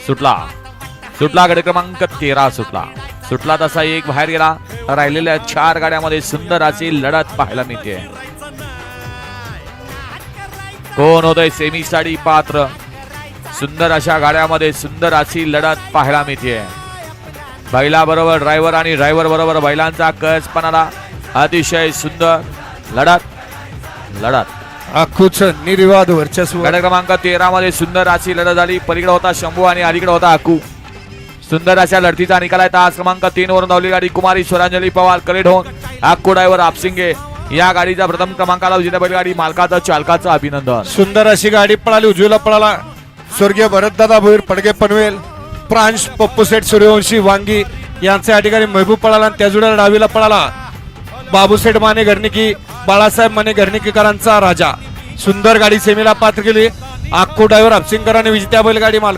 सुटला सुटला गड क्रमांक 13 सुटला तसा एक बाहेर गेला. राहिलेल्या 4 गाड्यामध्ये सुंदर अशी लढत पाहायला मिळते. कोण होतंय सेमीसाठी पात्र? सुंदर अशा गाड्यामध्ये सुंदर अशी लढत पाहायला मिळते. बैला बरोबर ड्रायव्हर आणि ड्रायव्हर बरोबर बैलांचा कसपणाला अतिशय सुंदर लढत आखूच निर्विवाद वर्चस्व. गड क्रमांक 13 मध्ये सुंदर अशी लढत झाली. पलीकडे होता शंभू आणि अलीकडे होता आकू. सुंदर अशा लढतीचा निकाल आहे. तास क्रमांक 3 वरून धावली गाडी कुमारी स्वरांजली पवार कलेढोन आकू ड्रायव्हर आपसिंगे या गाडीचा प्रथम क्रमांकाला विजेता बैलगाडी मालकाचं चालकाचं अभिनंदन. सुंदर अशी गाडी पळाली. उजवीला पळाला स्वर्गीय भरतदादा भोईर पडगे पनवेल, प्रांश पप्पू सेठ सूर्यवंशी वांगी यांचे या ठिकाणी महबूब पळाला. आणि त्या जुड्याला डावीला पळाला बाबूसेठ माने घरनिकी, बाळासाहेब माने घरनिकीकरांचा राजा. सुंदर गाडी सेमीला पात्र केली. आक्को ड्रायव्हर अपसिंगकरांनी विजेत्या बैलगाडी मालक